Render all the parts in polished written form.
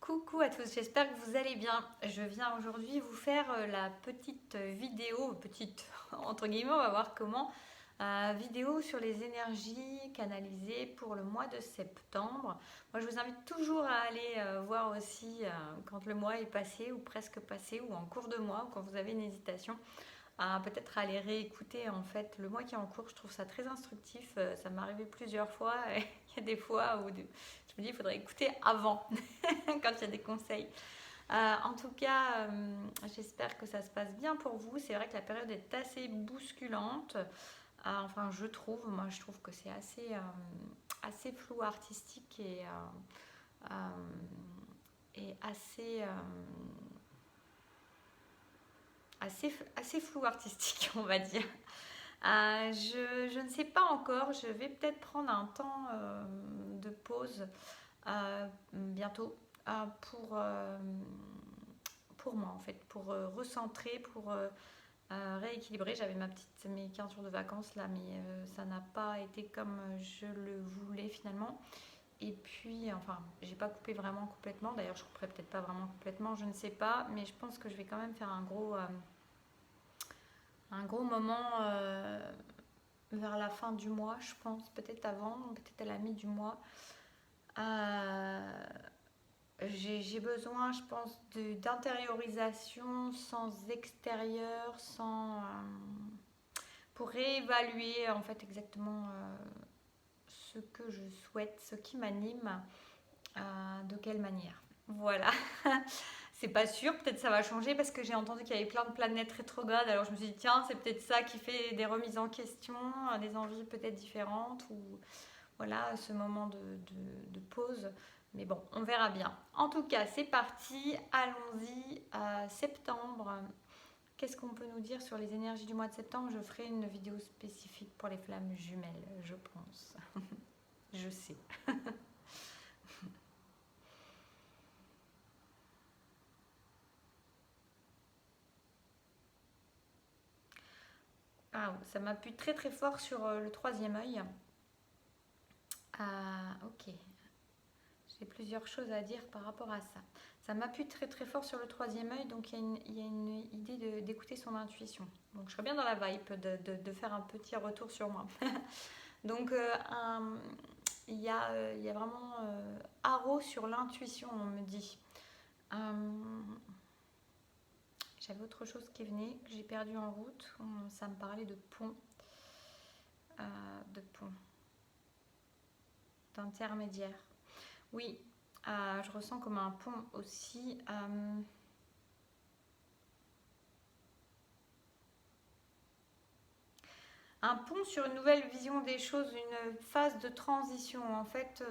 Coucou à tous, j'espère que vous allez bien. Je viens aujourd'hui vous faire la petite vidéo, petite entre guillemets, on va voir comment, vidéo sur les énergies canalisées pour le mois de septembre. Moi je vous invite toujours à aller voir aussi quand le mois est passé ou presque passé ou en cours de mois ou quand vous avez une hésitation. Peut-être aller réécouter en fait le mois qui est en cours, je trouve ça très instructif, ça m'est arrivé plusieurs fois et il y a des fois où je me dis il faudrait écouter avant quand il y a des conseils. En tout cas, j'espère que ça se passe bien pour vous. C'est vrai que la période est assez bousculante. Enfin, je trouve, moi je trouve que c'est assez flou artistique et assez flou artistique, on va dire. Je ne sais pas encore, je vais peut-être prendre un temps de pause bientôt pour moi en fait, pour recentrer, pour rééquilibrer. J'avais mes 15 jours de vacances là, mais ça n'a pas été comme je le voulais finalement. Et puis, enfin, j'ai pas coupé vraiment complètement. D'ailleurs, je couperai peut-être pas vraiment complètement, je ne sais pas. Mais je pense que je vais quand même faire un gros moment vers la fin du mois, je pense. Peut-être avant, peut-être à la mi du mois. Euh, j'ai besoin, je pense, d'intériorisation sans extérieur, pour réévaluer en fait exactement ce que je souhaite, ce qui m'anime, de quelle manière. Voilà. C'est pas sûr, peut-être ça va changer parce que j'ai entendu qu'il y avait plein de planètes rétrogrades. Alors je me suis dit, tiens, c'est peut-être ça qui fait des remises en question, des envies peut-être différentes ou voilà, ce moment de pause. Mais bon, on verra bien. En tout cas, c'est parti. Allons-y. Septembre. Qu'est-ce qu'on peut nous dire sur les énergies du mois de septembre? Je ferai une vidéo spécifique pour les flammes jumelles, je pense. Je sais. Ah, ça m'appuie très très fort sur le troisième œil. Ok. J'ai plusieurs choses à dire par rapport à ça. Ça m'appuie très très fort sur le troisième œil, donc il y a une idée d'écouter son intuition. Donc je serais bien dans la vibe de faire un petit retour sur moi. Donc il y a vraiment haro sur l'intuition, on me dit. J'avais autre chose qui venait, que j'ai perdu en route. Ça me parlait de pont. De pont. D'intermédiaire. Oui, je ressens comme un pont aussi. Un pont sur une nouvelle vision des choses, une phase de transition. En fait,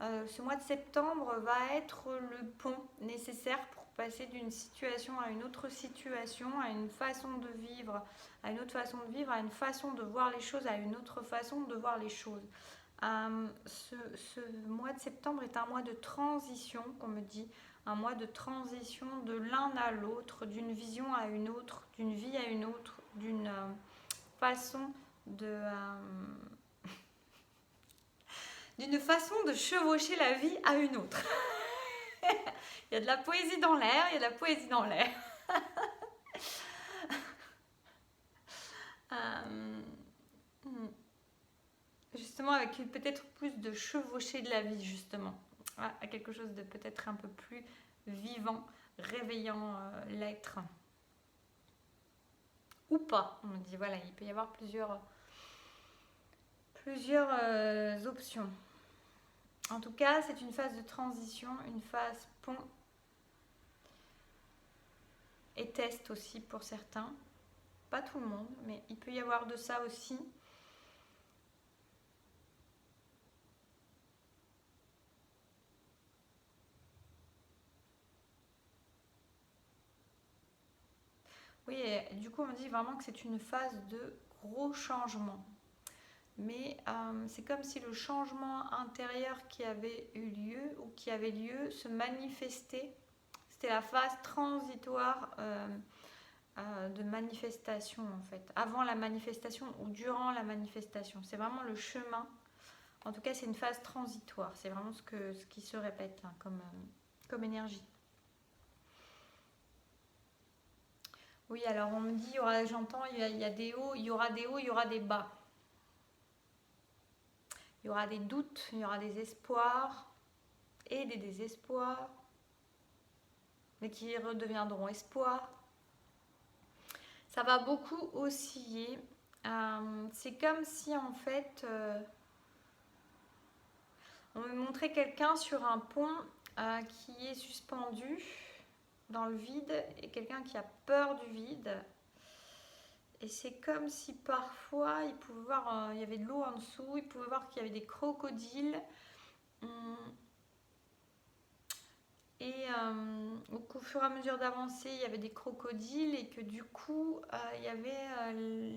ce mois de septembre va être le pont nécessaire pour passer d'une situation à une autre situation, à une façon de vivre, à une autre façon de vivre, à une façon de voir les choses, à une autre façon de voir les choses. Ce mois de septembre est un mois de transition, qu'on me dit, un mois de transition de l'un à l'autre, d'une vision à une autre, d'une vie à une autre, d'une façon d'une façon de chevaucher la vie à une autre. Il y a de la poésie dans l'air, il y a de la poésie dans l'air. euh, justement, avec peut-être plus de chevaucher de la vie, justement. À quelque chose de peut-être un peu plus vivant, réveillant l'être. Ou pas. On me dit, voilà, il peut y avoir plusieurs options. En tout cas, c'est une phase de transition, une phase pont et test aussi pour certains. Pas tout le monde, mais il peut y avoir de ça aussi. Oui, et du coup, on me dit vraiment que c'est une phase de gros changement. Mais c'est comme si le changement intérieur qui avait eu lieu ou qui avait lieu se manifestait. C'était la phase transitoire de manifestation en fait. Avant la manifestation ou durant la manifestation. C'est vraiment le chemin. En tout cas, c'est une phase transitoire. C'est vraiment ce qui se répète hein, comme énergie. Oui, alors on me dit, j'entends, il y a des hauts, il y aura des hauts, il y aura des bas. Il y aura des doutes, il y aura des espoirs et des désespoirs, mais qui redeviendront espoirs. Ça va beaucoup osciller. C'est comme si en fait, on me montrait quelqu'un sur un pont qui est suspendu dans le vide et quelqu'un qui a peur du vide. Et c'est comme si parfois il pouvait voir, il y avait de l'eau en dessous, il pouvait voir qu'il y avait des crocodiles. Et au fur et à mesure d'avancer, il y avait des crocodiles et que du coup, il y avait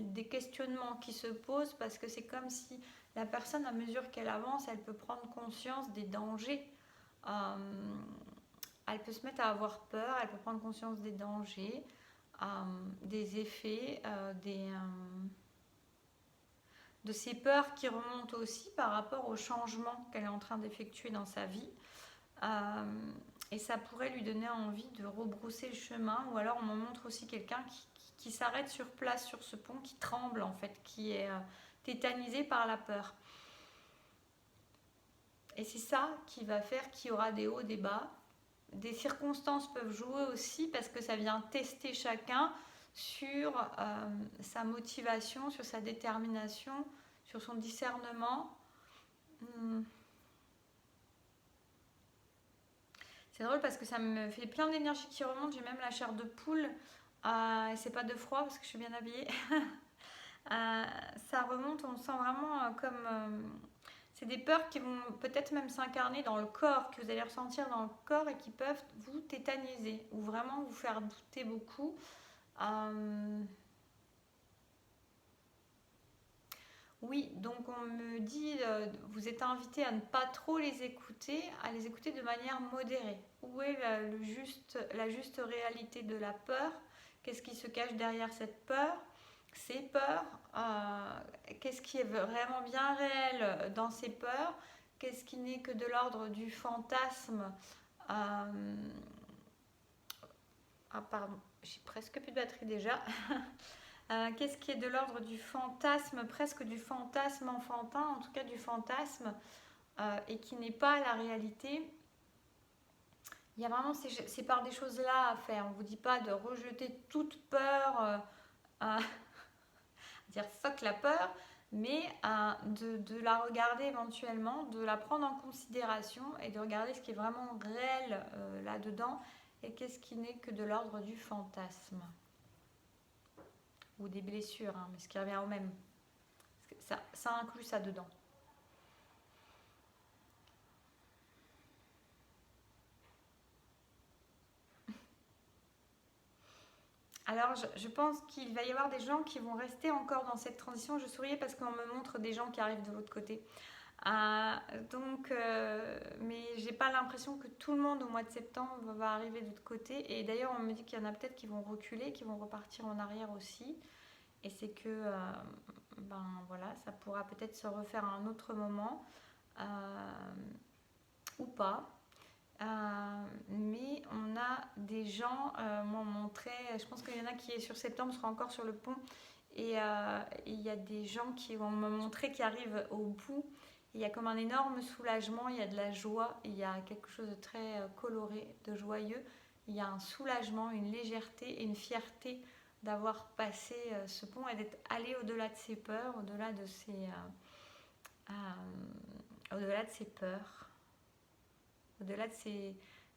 des questionnements qui se posent parce que c'est comme si la personne, à mesure qu'elle avance, elle peut prendre conscience des dangers. Elle peut se mettre à avoir peur, elle peut prendre conscience des dangers, des effets, de ses peurs qui remontent aussi par rapport au changement qu'elle est en train d'effectuer dans sa vie. Et ça pourrait lui donner envie de rebrousser le chemin, ou alors on me montre aussi quelqu'un qui s'arrête sur place sur ce pont, qui tremble en fait, qui est tétanisé par la peur. Et c'est ça qui va faire qu'il y aura des hauts, des bas. Des circonstances peuvent jouer aussi parce que ça vient tester chacun sur sa motivation, sur sa détermination, sur son discernement. C'est drôle parce que ça me fait plein d'énergie qui remonte. J'ai même la chair de poule. Et c'est pas de froid parce que je suis bien habillée. Ça remonte, on sent vraiment comme... c'est des peurs qui vont peut-être même s'incarner dans le corps, que vous allez ressentir dans le corps et qui peuvent vous tétaniser ou vraiment vous faire douter beaucoup. Oui, donc on me dit, vous êtes invité à ne pas trop les écouter, à les écouter de manière modérée. Où est la juste réalité de la peur? Qu'est-ce qui se cache derrière cette peur? Ces peurs, qu'est-ce qui est vraiment bien réel dans ces peurs? Qu'est-ce qui n'est que de l'ordre du fantasme? Ah pardon, j'ai presque plus de batterie déjà. Qu'est-ce qui est de l'ordre du fantasme, presque du fantasme enfantin, en tout cas du fantasme, et qui n'est pas la réalité? Il y a vraiment c'est par des choses-là à faire. On ne vous dit pas de rejeter toute peur, dire fuck la peur, mais de la regarder éventuellement, de la prendre en considération et de regarder ce qui est vraiment réel là-dedans et qu'est-ce qui n'est que de l'ordre du fantasme. Ou des blessures, mais ce qui revient au même. Ça inclut ça dedans. Alors, je pense qu'il va y avoir des gens qui vont rester encore dans cette transition. Je souriais parce qu'on me montre des gens qui arrivent de l'autre côté. Mais j'ai pas l'impression que tout le monde au mois de septembre va arriver de l'autre côté. Et d'ailleurs, on me dit qu'il y en a peut-être qui vont reculer, qui vont repartir en arrière aussi. Et c'est que, voilà, ça pourra peut-être se refaire à un autre moment ou pas. Mais on a des gens m'ont montré, je pense qu'il y en a qui sur septembre sera encore sur le pont et il y a des gens qui vont me montrer qui arrivent au bout. Il y a comme un énorme soulagement, il y a de la joie, il y a quelque chose de très coloré, de joyeux. Il y a un soulagement, une légèreté et une fierté d'avoir passé ce pont et d'être allé au-delà de ses peurs, au-delà de ses peurs, au-delà de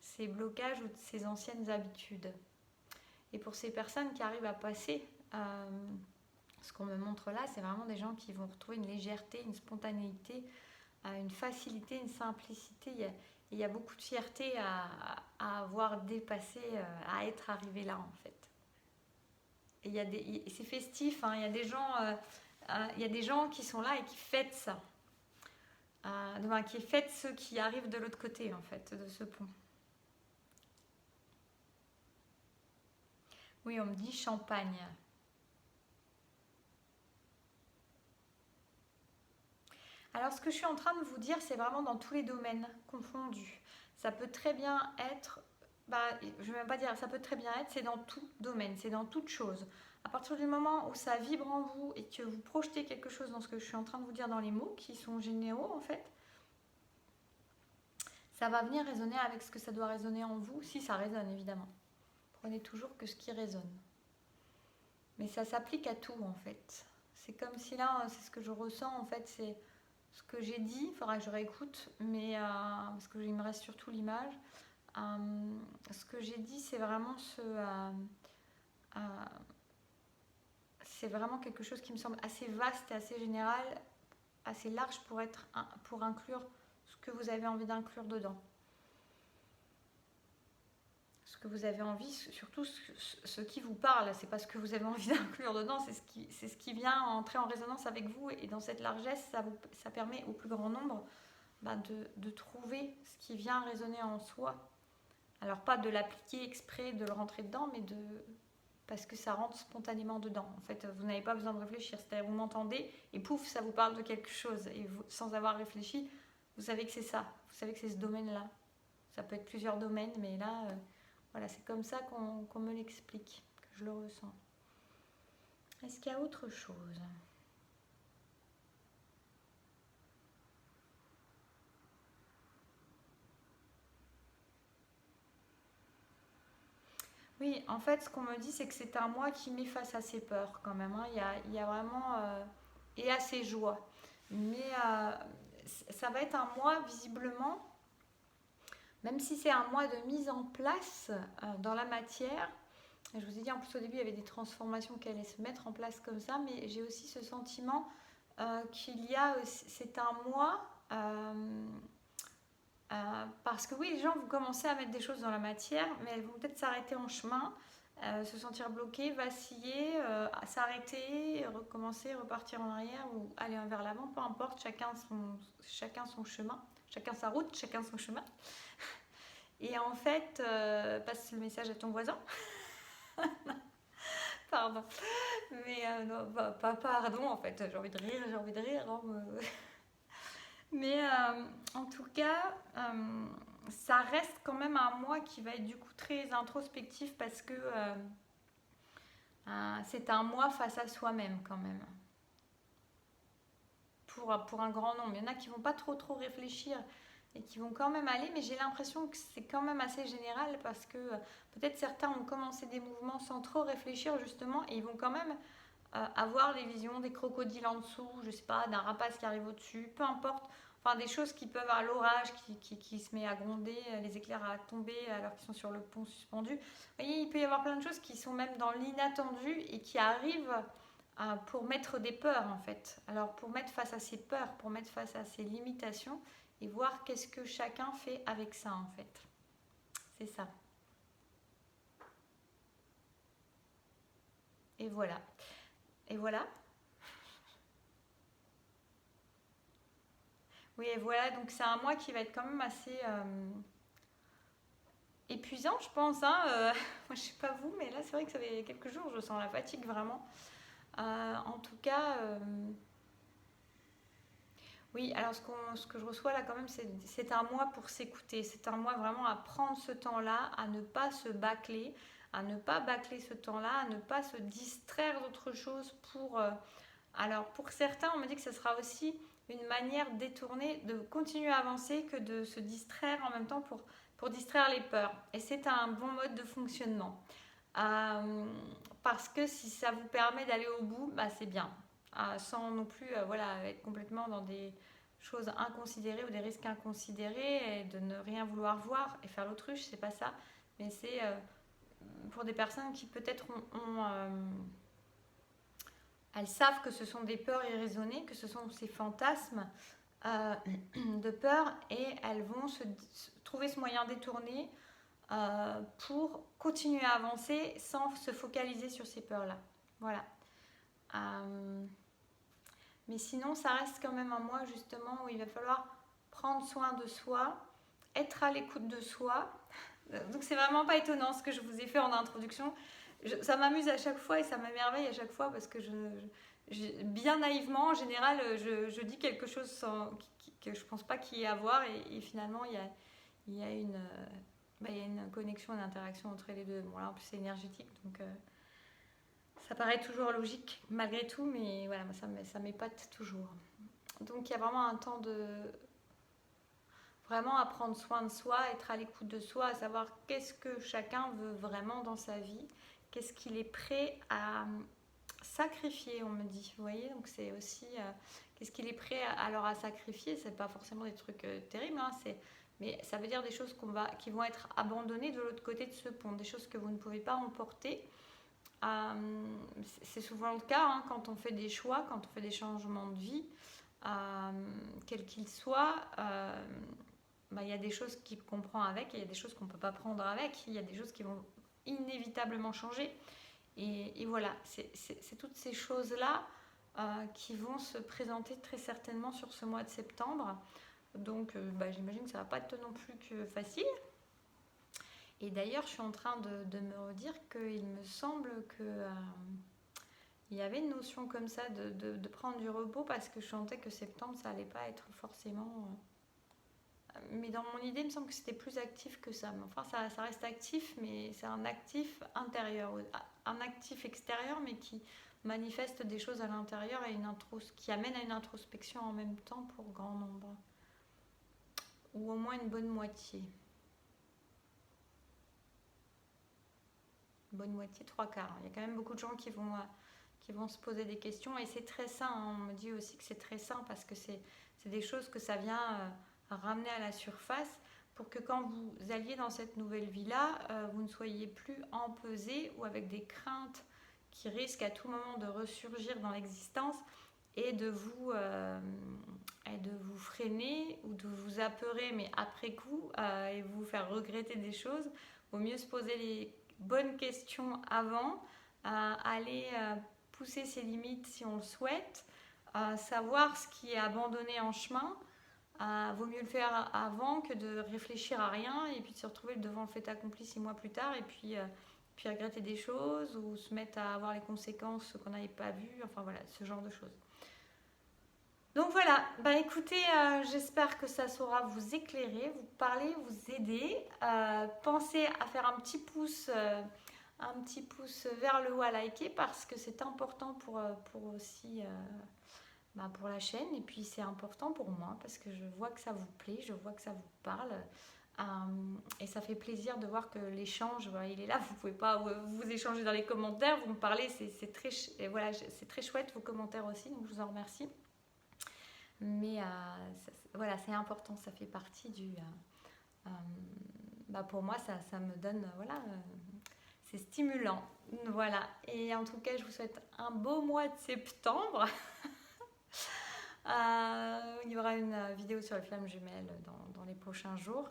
ces blocages ou de ces anciennes habitudes. Et pour ces personnes qui arrivent à passer ce qu'on me montre là, c'est vraiment des gens qui vont retrouver une légèreté, une spontanéité, une facilité, une simplicité. Il y a beaucoup de fierté à avoir dépassé, à être arrivé là en fait. Et c'est festif, il y a des gens qui sont là et qui fêtent ça. Qui fêtent ceux qui arrivent de l'autre côté en fait de ce pont. Oui, on me dit champagne. Alors ce que je suis en train de vous dire, c'est vraiment dans tous les domaines confondus. ça peut très bien être, je ne vais même pas dire ça peut très bien être, c'est dans tout domaine, c'est dans toute chose. À partir du moment où ça vibre en vous et que vous projetez quelque chose dans ce que je suis en train de vous dire dans les mots, qui sont généraux en fait, ça va venir résonner avec ce que ça doit résonner en vous, si ça résonne évidemment. Prenez toujours que ce qui résonne. Mais ça s'applique à tout en fait. C'est comme si là, c'est ce que je ressens en fait, c'est ce que j'ai dit, il faudra que je réécoute, mais parce qu'il me reste surtout l'image. Ce que j'ai dit, c'est vraiment c'est vraiment quelque chose qui me semble assez vaste et assez général, assez large pour inclure ce que vous avez envie d'inclure dedans. Ce que vous avez envie, surtout ce qui vous parle, c'est pas ce que vous avez envie d'inclure dedans, c'est ce qui vient entrer en résonance avec vous, et dans cette largesse, ça permet au plus grand nombre de trouver ce qui vient résonner en soi. Alors pas de l'appliquer exprès, de le rentrer dedans, mais parce que ça rentre spontanément dedans. En fait, vous n'avez pas besoin de réfléchir, c'est-à-dire vous m'entendez et pouf, ça vous parle de quelque chose, et vous, sans avoir réfléchi, vous savez que c'est ça, vous savez que c'est ce domaine-là. Ça peut être plusieurs domaines, mais là, voilà, c'est comme ça qu'on me l'explique, que je le ressens. Est-ce qu'il y a autre chose ? Oui, en fait, ce qu'on me dit, c'est que c'est un moi qui met face à ses peurs quand même. Hein. Il y a vraiment... et à ses joies. Mais ça va être un moi, visiblement, même si c'est un moi de mise en place dans la matière. Et je vous ai dit, en plus, au début, il y avait des transformations qui allaient se mettre en place comme ça. Mais j'ai aussi ce sentiment qu'il y a... C'est un moi... parce que oui, les gens vont commencer à mettre des choses dans la matière, mais elles vont peut-être s'arrêter en chemin, se sentir bloquées, vaciller, s'arrêter, recommencer, repartir en arrière ou aller vers l'avant, peu importe, chacun son chemin, chacun sa route, chacun son chemin. Et en fait, passe le message à ton voisin. Pardon. Mais non, pas pardon, en fait, j'ai envie de rire. Hein, mais en tout cas, ça reste quand même un moi qui va être du coup très introspectif parce que c'est un moi face à soi-même quand même. Pour un grand nombre. Il y en a qui vont pas trop réfléchir et qui vont quand même aller, mais j'ai l'impression que c'est quand même assez général parce que peut-être certains ont commencé des mouvements sans trop réfléchir justement, et ils vont quand même avoir des visions des crocodiles en dessous, je sais pas, d'un rapace qui arrive au-dessus, peu importe. Enfin, des choses qui peuvent, à l'orage qui se met à gronder, les éclairs à tomber alors qu'ils sont sur le pont suspendu. Vous voyez, il peut y avoir plein de choses qui sont même dans l'inattendu et qui arrivent pour mettre des peurs en fait. Alors pour mettre face à ces peurs, pour mettre face à ces limitations et voir qu'est-ce que chacun fait avec ça en fait. C'est ça. Et voilà. Et voilà. Oui, et voilà, donc c'est un mois qui va être quand même assez épuisant, je pense. Hein. Moi, je sais pas vous, mais là, c'est vrai que ça fait quelques jours, je sens la fatigue vraiment. En tout cas, oui, alors ce que je reçois là quand même, c'est un mois pour s'écouter. C'est un mois vraiment à prendre ce temps-là, à ne pas se bâcler, à ne pas bâcler ce temps-là, à ne pas se distraire d'autre chose pour... alors pour certains, on me dit que ce sera aussi une manière détournée de continuer à avancer que de se distraire en même temps pour distraire les peurs. Et c'est un bon mode de fonctionnement. Parce que si ça vous permet d'aller au bout, c'est bien. Sans non plus être complètement dans des choses inconsidérées ou des risques inconsidérés et de ne rien vouloir voir et faire l'autruche, c'est pas ça. Mais c'est pour des personnes qui peut-être elles savent que ce sont des peurs irraisonnées, que ce sont ces fantasmes de peur, et elles vont trouver ce moyen détourné pour continuer à avancer sans se focaliser sur ces peurs-là. Voilà. Mais sinon, ça reste quand même un mois justement où il va falloir prendre soin de soi, être à l'écoute de soi. Donc c'est vraiment pas étonnant ce que je vous ai fait en introduction. Ça m'amuse à chaque fois et ça m'émerveille à chaque fois parce que bien naïvement, en général, je dis quelque chose que je pense pas qu'il y ait à voir, et finalement il il y a une connexion, une interaction entre les deux. Bon là en plus c'est énergétique, donc ça paraît toujours logique malgré tout, mais voilà, ça m'épate toujours. Donc il y a vraiment un temps de vraiment à prendre soin de soi, être à l'écoute de soi, à savoir qu'est-ce que chacun veut vraiment dans sa vie, qu'est-ce qu'il est prêt à sacrifier, on me dit, vous voyez, donc c'est aussi qu'est-ce qu'il est prêt alors à sacrifier, c'est pas forcément des trucs terribles, hein, mais ça veut dire des choses qui vont être abandonnées de l'autre côté de ce pont, des choses que vous ne pouvez pas emporter. C'est souvent le cas hein, quand on fait des choix, quand on fait des changements de vie, quels qu'ils soient. Il y a des choses qu'on prend avec et il y a des choses qu'on ne peut pas prendre avec. Il y a des choses qui vont inévitablement changer. Et voilà, c'est toutes ces choses-là qui vont se présenter très certainement sur ce mois de septembre. Donc j'imagine que ça ne va pas être non plus que facile. Et d'ailleurs, je suis en train de me redire qu'il me semble que il y avait une notion comme ça de prendre du repos parce que je sentais que septembre, ça n'allait pas être forcément... mais dans mon idée, il me semble que c'était plus actif que ça. Mais enfin, ça reste actif, mais c'est un actif intérieur. Un actif extérieur, mais qui manifeste des choses à l'intérieur et qui amène à une introspection en même temps pour grand nombre. Ou au moins une bonne moitié. Bonne moitié, 3/4. Il y a quand même beaucoup de gens qui vont se poser des questions et c'est très sain. Hein. On me dit aussi que c'est très sain parce que c'est des choses que ça vient ramener à la surface pour que quand vous alliez dans cette nouvelle vie-là, vous ne soyez plus empesé ou avec des craintes qui risquent à tout moment de ressurgir dans l'existence et de vous freiner ou de vous apeurer, mais après coup, et vous faire regretter des choses. Il vaut mieux se poser les bonnes questions avant, aller pousser ses limites si on le souhaite, savoir ce qui est abandonné en chemin. Vaut mieux le faire avant que de réfléchir à rien et puis de se retrouver devant le fait accompli 6 mois plus tard et puis regretter des choses ou se mettre à avoir les conséquences qu'on n'avait pas vues, enfin voilà, ce genre de choses. Donc voilà, écoutez, j'espère que ça saura vous éclairer, vous parler, vous aider. Pensez à faire un petit pouce vers le haut à liker parce que c'est important pour aussi pour la chaîne et puis c'est important pour moi parce que je vois que ça vous plaît, je vois que ça vous parle et ça fait plaisir de voir que l'échange, il est là, vous pouvez pas vous échanger dans les commentaires, vous me parlez, c'est très chouette vos commentaires aussi, donc je vous en remercie. Mais voilà, c'est important, ça fait partie du... pour moi, ça me donne... c'est stimulant. Voilà. Et en tout cas, je vous souhaite un beau mois de septembre. Il y aura une vidéo sur les flammes jumelles dans les prochains jours.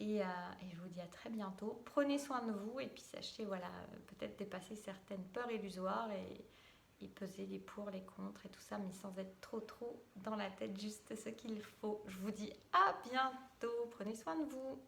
Et je vous dis à très bientôt. Prenez soin de vous et puis sachez, peut-être dépasser certaines peurs illusoires et peser les pour, les contre et tout ça, mais sans être trop dans la tête, juste ce qu'il faut. Je vous dis à bientôt, prenez soin de vous.